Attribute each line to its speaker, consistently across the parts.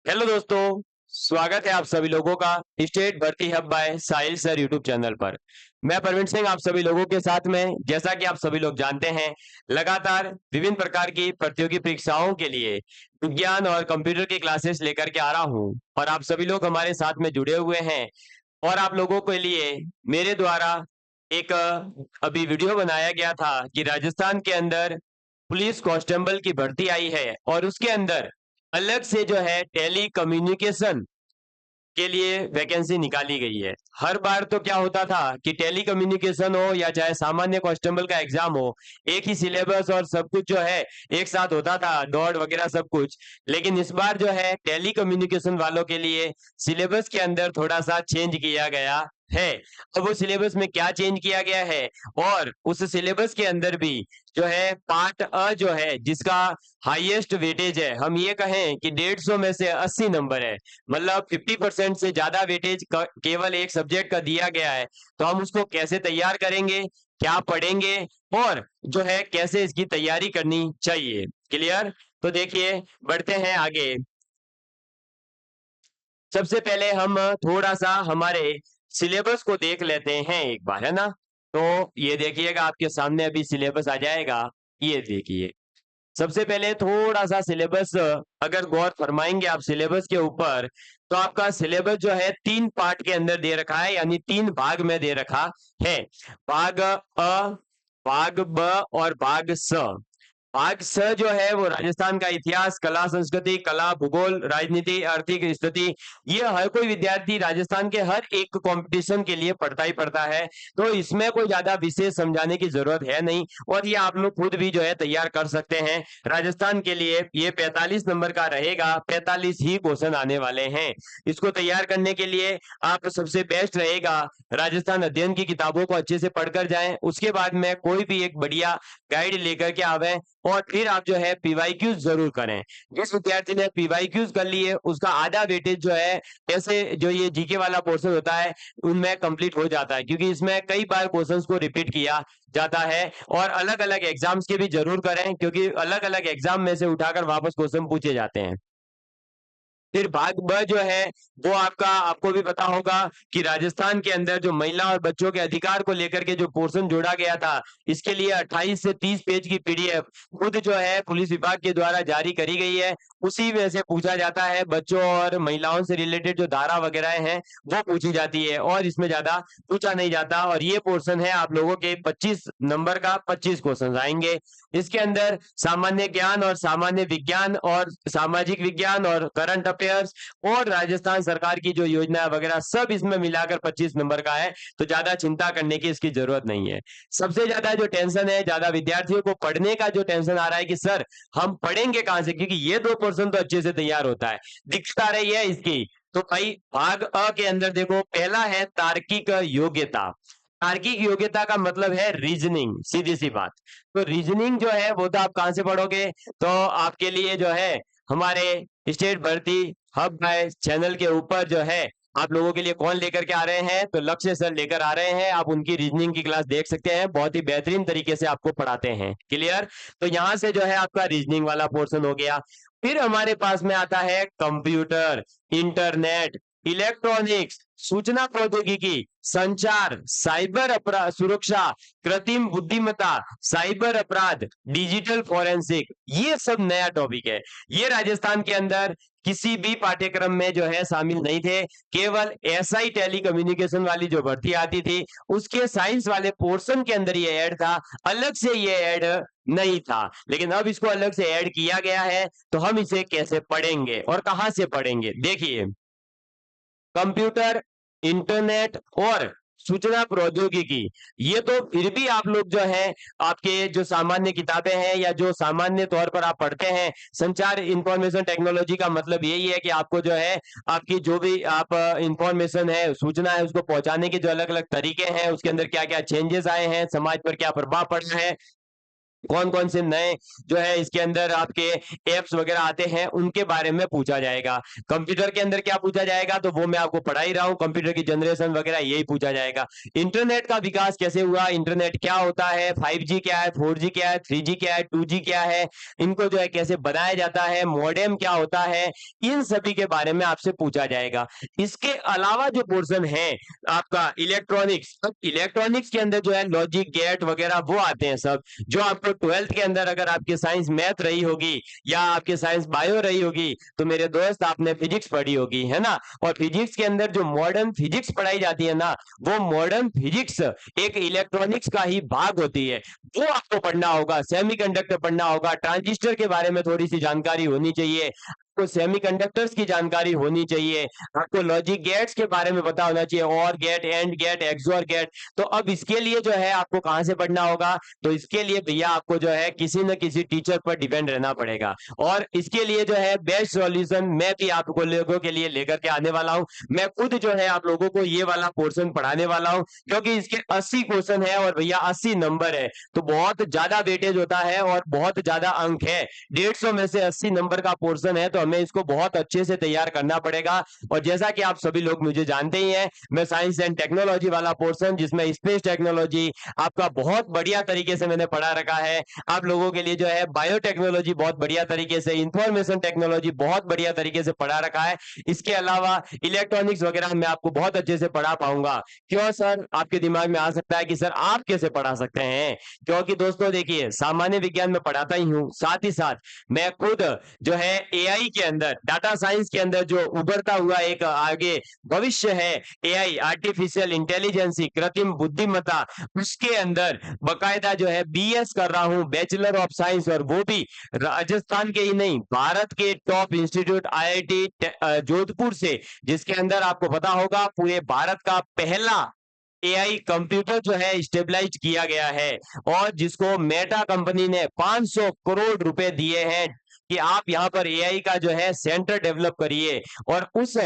Speaker 1: Hello दोस्तों, स्वागत है आप सभी लोगों का स्टेट भर्ती हब बाय साहिल सर यूट्यूब चैनल पर। मैं परवीन सिंह आप सभी लोगों के साथ में, जैसा कि आप सभी लोग जानते हैं, लगातार विभिन्न प्रकार की प्रतियोगी परीक्षाओं के लिए विज्ञान और कंप्यूटर की क्लासेस लेकर के आ रहा हूं और आप सभी लोग हमारे साथ में जुड़े हुए हैं। और आप लोगों के लिए मेरे द्वारा एक अभी वीडियो बनाया गया था कि राजस्थान के अंदर पुलिस कांस्टेबल की भर्ती आई है और उसके अंदर अलग से जो है टेली कम्युनिकेशन के लिए वैकेंसी निकाली गई है। हर बार तो क्या होता था कि टेली कम्युनिकेशन हो या चाहे सामान्य कांस्टेबल का एग्जाम हो, एक ही सिलेबस और सब कुछ जो है एक साथ होता था, दौड़ वगैरह सब कुछ। लेकिन इस बार जो है टेली कम्युनिकेशन वालों के लिए सिलेबस के अंदर थोड़ा सा चेंज किया गया है। अब वो सिलेबस में क्या चेंज किया गया है और उस सिलेबस के अंदर भी जो है पार्ट अ जो है जिसका हाईएस्ट वेटेज है, हम ये कहें कि 150 में से 80 नंबर है, मतलब 50% से ज्यादा वेटेज केवल एक सब्जेक्ट का दिया गया है। तो हम उसको कैसे तैयार करेंगे, क्या पढ़ेंगे और जो है कैसे इसकी तैयारी करनी चाहिए। क्लियर? तो देखिए, बढ़ते हैं आगे। सबसे पहले हम थोड़ा सा हमारे सिलेबस को देख लेते हैं एक बार, है ना। तो ये देखिएगा, आपके सामने अभी सिलेबस आ जाएगा। ये देखिए, सबसे पहले थोड़ा सा सिलेबस अगर गौर फरमाएंगे आप सिलेबस के ऊपर, तो आपका सिलेबस जो है 3 पार्ट के अंदर दे रखा है, यानी 3 भाग में दे रखा है। भाग अ, भाग ब और भाग स। भाग स जो है वो राजस्थान का इतिहास, कला संस्कृति, कला भूगोल, राजनीति, आर्थिक स्थिति। ये हर कोई विद्यार्थी राजस्थान के हर एक कंपटीशन के लिए पढ़ता ही पढ़ता है, तो इसमें कोई ज्यादा विशेष समझाने की जरूरत है नहीं और ये आप लोग खुद भी जो है तैयार कर सकते हैं। राजस्थान के लिए ये 45 नंबर का रहेगा, 45 ही क्वेश्चन आने वाले हैं। इसको तैयार करने के लिए आप सबसे बेस्ट रहेगा राजस्थान अध्ययन की किताबों को अच्छे से पढ़कर जाएं, उसके बाद में कोई भी एक बढ़िया गाइड लेकर के आवे और फिर आप जो है पीवाईक्यूज जरूर करें। जिस विद्यार्थी ने पीवाईक्यूज कर लिए उसका आधा वेटेज जो है, ऐसे जो ये जीके वाला पोर्शन होता है उनमें कंप्लीट हो जाता है, क्योंकि इसमें कई बार क्वेश्चंस को रिपीट किया जाता है। और अलग अलग एग्जाम्स के भी जरूर करें, क्योंकि अलग अलग एग्जाम में से उठाकर वापस क्वेश्चन पूछे जाते हैं। फिर भाग ब जो है वो आपका, आपको भी पता होगा कि राजस्थान के अंदर जो महिला और बच्चों के अधिकार को लेकर के जो पोर्शन जोड़ा गया था, इसके लिए 28 से 30 पेज की पीडीएफ खुद जो है पुलिस विभाग के द्वारा जारी करी गई है। उसी में से पूछा जाता है, बच्चों और महिलाओं से रिलेटेड जो धारा वगैरह हैं वो पूछी जाती है और इसमें ज्यादा पूछा नहीं जाता। और ये पोर्शन है आप लोगों के 25 नंबर का, 25 क्वेश्चन आएंगे। इसके अंदर सामान्य ज्ञान और सामान्य विज्ञान और सामाजिक विज्ञान और करंट अफेयर्स और राजस्थान सरकार की जो योजना वगैरह सब इसमें मिलाकर 25 नंबर का है। तो ज्यादा चिंता करने की इसकी जरूरत नहीं है। सबसे ज्यादा जो टेंशन है, ज्यादा विद्यार्थियों को पढ़ने का जो टेंशन आ रहा है कि सर हम पढ़ेंगे कहां से, क्योंकि ये 2% तो अच्छे से तैयार होता है, दिक्कत आ रही है इसकी। तो भाई भाग अ के अंदर देखो, पहला है तार्किक योग्यता। तार्किक योग्यता का मतलब है रीजनिंग, सीधी सी बात। तो रीजनिंग जो है वो तो आप कहां से पढ़ोगे, तो आपके लिए जो है हमारे स्टेट भर्ती हब बाय चैनल के ऊपर जो है आप लोगों के लिए कौन लेकर के आ रहे हैं, तो लक्ष्य सर लेकर आ रहे हैं। आप उनकी रीजनिंग की क्लास देख सकते हैं, बहुत ही बेहतरीन तरीके से आपको पढ़ाते हैं। क्लियर? तो यहां से जो है आपका रीजनिंग वाला पोर्शन हो गया। फिर हमारे पास में आता है कंप्यूटर, इंटरनेट, इलेक्ट्रॉनिक्स, सूचना प्रौद्योगिकी, संचार, साइबर अपराध सुरक्षा, कृत्रिम बुद्धिमत्ता, साइबर अपराध, डिजिटल फोरेंसिक, ये सब नया टॉपिक है। ये राजस्थान के अंदर किसी भी पाठ्यक्रम में जो है शामिल नहीं थे। केवल एसआई टेली कम्युनिकेशन वाली जो भर्ती आती थी उसके साइंस वाले पोर्शन के अंदर ये ऐड था, अलग से ये ऐड नहीं था। लेकिन अब इसको अलग से ऐड किया गया है, तो हम इसे कैसे पढ़ेंगे और कहां से पढ़ेंगे। देखिए, कंप्यूटर, इंटरनेट और सूचना प्रौद्योगिकी, ये तो फिर भी आप लोग जो है आपके जो सामान्य किताबें हैं या जो सामान्य तौर पर आप पढ़ते हैं। संचार इंफॉर्मेशन टेक्नोलॉजी का मतलब यही है कि आपको जो है आपकी जो भी आप इंफॉर्मेशन है, सूचना है, उसको पहुंचाने के जो अलग अलग तरीके हैं, उसके अंदर क्या क्या चेंजेस आए हैं, समाज पर क्या प्रभाव पड़ रहा है, कौन कौन से नए जो है इसके अंदर आपके एप्स वगैरह आते हैं उनके बारे में पूछा जाएगा। कंप्यूटर के अंदर क्या पूछा जाएगा, तो वो मैं आपको पढ़ा ही रहा हूँ, कंप्यूटर की जनरेशन वगैरह यही पूछा जाएगा। इंटरनेट का विकास कैसे हुआ, इंटरनेट क्या होता है, 5G क्या है, 4G क्या है, 3G क्या है, 2G क्या है, इनको जो है कैसे बनाया जाता है, मॉडेम क्या होता है, इन सभी के बारे में आपसे पूछा जाएगा। इसके अलावा जो पोर्शन है आपका इलेक्ट्रॉनिक्स, इलेक्ट्रॉनिक्स के अंदर जो है लॉजिक गेट वगैरह वो आते हैं सब, जो आपको 12th के अंदर अगर आपकी साइंस मैथ रही होगी या आपकी साइंस बायो रही होगी, तो मेरे दोस्त आपने फिजिक्स पढ़ी होगी, है ना। और फिजिक्स के अंदर जो मॉडर्न फिजिक्स पढ़ाई जाती है ना, वो मॉडर्न फिजिक्स एक इलेक्ट्रॉनिक्स का ही भाग होती है, वो आपको पढ़ना होगा। सेमीकंडक्टर पढ़ना होगा, ट्रांजिस्टर के बारे में थोड़ी सी जानकारी होनी चाहिए, आपको सेमीकंडक्टर्स की जानकारी होनी चाहिए, आपको लॉजिक गेट्स के बारे में पता होना चाहिए, OR gate, AND gate, XOR gate. तो अब इसके लिए जो है आपको कहां से पढ़ना होगा, तो इसके लिए भैया आपको जो है किसी न किसी टीचर पर डिपेंड रहना पड़ेगा। और इसके लिए जो है बेस्ट सॉल्यूशन मैं भी आपको लोगों के लिए लेकर के आने वाला हूं। मैं खुद जो है आप लोगों को ये वाला पोर्शन पढ़ाने वाला हूं, क्योंकि इसके 80 क्वेश्चन है और भैया 80 नंबर है, तो बहुत ज्यादा वेटेज होता है और बहुत ज्यादा अंक है। 150 में से 80 नंबर का पोर्शन है, तो हमें इसको बहुत अच्छे से तैयार करना पड़ेगा। और जैसा कि आप सभी लोग मुझे जानते ही हैं, मैं साइंस एंड टेक्नोलॉजी वाला पोर्शन, जिसमें स्पेस टेक्नोलॉजी आपका बहुत बढ़िया तरीके से मैंने पढ़ा रखा है। आप लोगों के लिए जो है बायोटेक्नोलॉजी बहुत बढ़िया तरीके से, इंफॉर्मेशन टेक्नोलॉजी बहुत बढ़िया तरीके से पढ़ा रखा है। इसके अलावा इलेक्ट्रॉनिक्स वगैरह मैं आपको बहुत अच्छे से पढ़ा पाऊंगा। क्यों सर, आपके दिमाग में आ सकता है कि सर आप कैसे पढ़ा सकते हैं, क्योंकि दोस्तों देखिए, सामान्य विज्ञान में पढ़ाता ही हूं, साथ ही साथ मैं खुद जो है एआई के अंदर, डाटा साइंस के अंदर जो उभरता हुआ एक आगे भविष्य है, एआई, आर्टिफिशियल इंटेलिजेंसी, कृत्रिम बुद्धिमत्ता, उसके अंदर बकायदा जो है बीएस कर रहा हूं, बैचलर ऑफ साइंस, और वो भी राजस्थान के ही नहीं, भारत के टॉप इंस्टीट्यूट आईआईटी जोधपुर से, जिसके अंदर आपको पता होगा पूरे भारत का पहला एआई कंप्यूटर जो है स्टेबलाइज किया गया है, और जिसको मेटा कंपनी ने 500 करोड़ रुपए दिए हैं कि आप यहाँ पर एआई का जो है सेंटर डेवलप करिए। और उस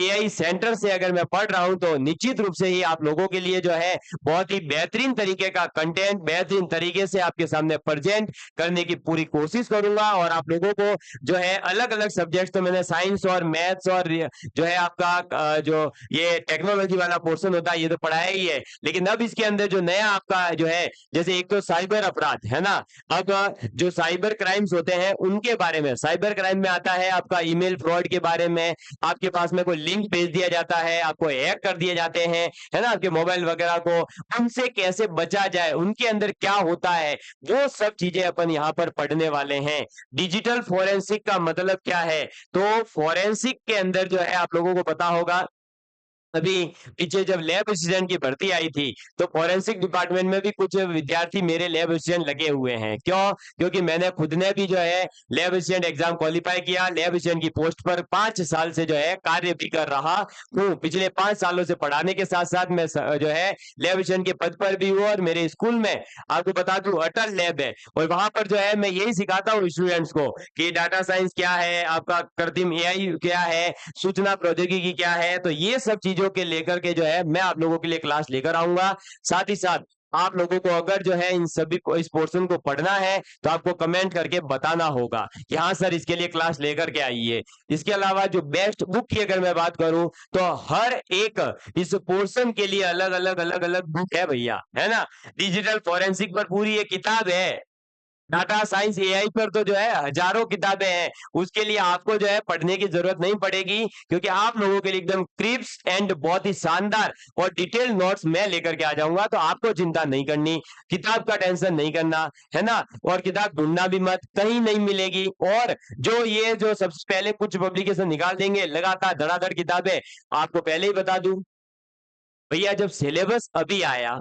Speaker 1: एआई सेंटर से अगर मैं पढ़ रहा हूं, तो निश्चित रूप से ही आप लोगों के लिए जो है बहुत ही बेहतरीन तरीके का कंटेंट बेहतरीन तरीके से आपके सामने प्रेजेंट करने की पूरी कोशिश करूंगा। और आप लोगों को जो है अलग अलग सब्जेक्ट, तो मैंने साइंस और मैथ्स और जो है आपका जो ये टेक्नोलॉजी वाला पोर्शन होता है ये तो पढ़ाया ही है, लेकिन अब इसके अंदर जो नया आपका जो है, जैसे एक तो साइबर अपराध है ना, अब जो साइबर क्राइम्स होते हैं उनके बारे में, साइबर क्राइम में आता है आपका ईमेल फ्रॉड के बारे में, आपके पास में कोई लिंक भेज दिया जाता है, आपको हैक कर दिए जाते हैं, है ना, आपके मोबाइल वगैरह को, उनसे कैसे बचा जाए, उनके अंदर क्या होता है, वो सब चीजें अपन यहाँ पर पढ़ने वाले हैं। डिजिटल फोरेंसिक का मतलब क्या है, तो फोरेंसिक के अंदर जो है आप लोगों को पता होगा, अभी पीछे जब लैब असिस्टेंट की भर्ती आई थी, तो फॉरेंसिक डिपार्टमेंट में भी कुछ विद्यार्थी मेरे लैब असिस्टेंट लगे हुए हैं। क्यों, क्योंकि मैंने खुद ने भी जो है लैब असिस्टेंट एग्जाम क्वालिफाई किया, लैब असिस्टेंट की पोस्ट पर 5 साल से जो है कार्य भी कर रहा हूँ। पिछले 5 सालों से पढ़ाने के साथ साथ मैं जो है लैब असिस्टेंट के पद पर भी हूँ, और मेरे स्कूल में आपको बता दूं अटल लैब है, और वहां पर जो है मैं यही सिखाता हूँ स्टूडेंट्स को कि डाटा साइंस क्या है, आपका कृत्रिम एआई क्या है, सूचना प्रौद्योगिकी क्या है। तो ये सब चीजों के लेकर के जो है मैं आप लोगों के लिए क्लास लेकर आऊंगा। साथ ही साथ आप लोगों को अगर जो है इन सभी को, इस पोर्शन को पढ़ना है, तो आपको कमेंट करके बताना होगा कि हाँ सर इसके लिए क्लास लेकर के आइए। इसके अलावा जो बेस्ट बुक की अगर मैं बात करूं, तो हर एक इस पोर्शन के लिए अलग अलग बुक है भैया, है ना। डिजिटल फोरेंसिक पर पूरी एक किताब है, डाटा साइंस एआई पर तो जो है हजारों किताबें हैं, उसके लिए आपको जो है पढ़ने की जरूरत नहीं पड़ेगी, क्योंकि आप लोगों के लिए एकदम क्रिस्प एंड बहुत ही शानदार और डिटेल नोट्स मैं लेकर के आ जाऊंगा, तो आपको चिंता नहीं करनी, किताब का टेंशन नहीं करना, है ना। और किताब ढूंढना भी मत, कहीं नहीं मिलेगी। और जो ये जो सबसे पहले कुछ पब्लिकेशन निकाल देंगे लगातार धड़ाधड़ किताबें, आपको पहले ही बता दूं भैया, जब सिलेबस अभी आया,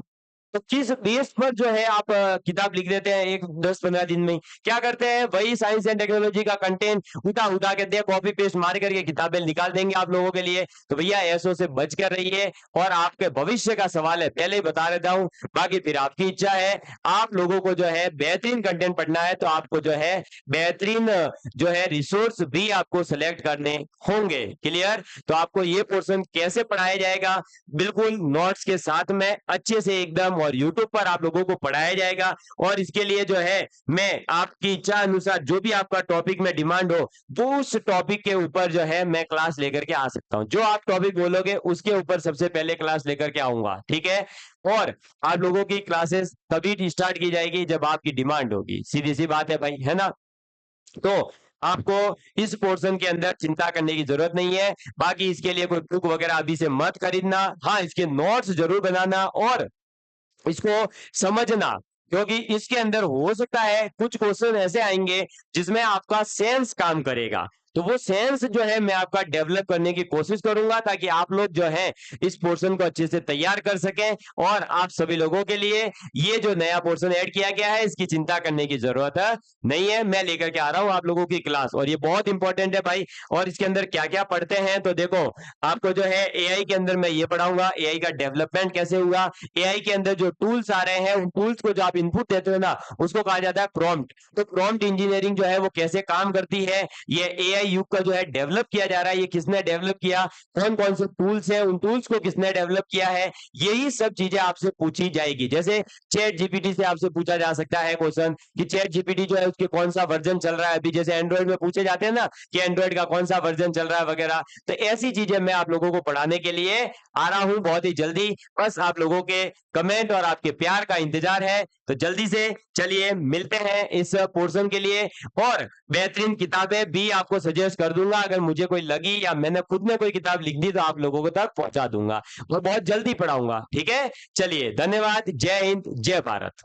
Speaker 1: तो किस बेस पर जो है आप किताब लिख देते हैं एक 10-15 दिन में, क्या करते हैं, वही साइंस एंड टेक्नोलॉजी का कंटेंट उठा उठा के दे कॉपी पेस्ट मार करके किताबें निकाल देंगे आप लोगों के लिए। तो भैया ऐसो से बच कर रहिए, और आपके भविष्य का सवाल है, पहले ही बता देता हूं, बाकी फिर आपकी इच्छा है। आप लोगों को जो है बेहतरीन कंटेंट पढ़ना है, तो आपको जो है बेहतरीन जो है रिसोर्स भी आपको सेलेक्ट करने होंगे। क्लियर, तो आपको ये पोर्शन कैसे पढ़ाया जाएगा, बिल्कुल नोट्स के साथ में अच्छे से एकदम और यूट्यूब पर आप लोगों को पढ़ाया जाएगा। और इसके लिए जो है मैं आपकी इच्छा अनुसार जो भी आपका टॉपिक में डिमांड हो, वो उस टॉपिक के ऊपर जो है मैं क्लास लेकर के आ सकता हूं। जो आप टॉपिक बोलोगे उसके ऊपर सबसे पहले क्लास लेकर के आऊंगा, ठीक है। और आप लोगों की क्लासेस तभी स्टार्ट की जाएगी जब आपकी डिमांड होगी, सीधी सी बात है भाई, है ना। तो आपको इस पोर्शन के अंदर चिंता करने की जरूरत नहीं है। बाकी इसके लिए कोई बुक वगैरह अभी से मत खरीदना, हाँ इसके नोट्स जरूर बनाना और इसको समझना, क्योंकि इसके अंदर हो सकता है कुछ क्वेश्चन ऐसे आएंगे जिसमें आपका सेंस काम करेगा। तो वो सेंस जो है मैं आपका डेवलप करने की कोशिश करूंगा, ताकि आप लोग जो है इस पोर्शन को अच्छे से तैयार कर सकें। और आप सभी लोगों के लिए ये जो नया पोर्शन ऐड किया गया है, इसकी चिंता करने की जरूरत नहीं है। मैं लेकर के आ रहा हूं आप लोगों की क्लास, और ये बहुत इंपॉर्टेंट है भाई। और इसके अंदर क्या क्या पढ़ते हैं, तो देखो आपको जो है एआई के अंदर मैं ये पढ़ाऊंगा, एआई का डेवलपमेंट कैसे हुआ। एआई के अंदर जो टूल्स आ रहे हैं, उन टूल्स को जो आप इनपुट देते हो ना, उसको कहा जाता है प्रॉम्प्ट। तो प्रॉम्प्ट इंजीनियरिंग जो है वो कैसे काम करती है, ये एआई युग का जो है डेवलप किया जा रहा है, ये किसने डेवलप किया, कौन कौन से टूल्स हैं, उन टूल्स को किसने डेवलप किया है, यही सब चीजें आपसे पूछी जाएगी। जैसे चैट जीपीटी से आपसे पूछा जा सकता है क्वेश्चन कि चैट जीपीटी जो है उसके कौन सा वर्जन चल रहा है अभी, जैसे एंड्रॉइड में पूछे जाते हैं ना कि एंड्रॉइड का कौन सा वर्जन चल रहा है वगैरह। तो ऐसी चीजें मैं आप लोगों को पढ़ाने के लिए आ रहा हूं बहुत ही जल्दी। बस आप लोगों के कमेंट और आपके प्यार का इंतजार है। तो जल्दी से चलिए मिलते हैं इस पोर्शन के लिए, और बेहतरीन किताबें भी आपको सजेस्ट कर दूंगा। अगर मुझे कोई लगी या मैंने खुद ने कोई किताब लिख दी तो आप लोगों को तक पहुंचा दूंगा, और बहुत जल्दी पढ़ाऊंगा, ठीक है। चलिए धन्यवाद, जय हिंद, जय भारत।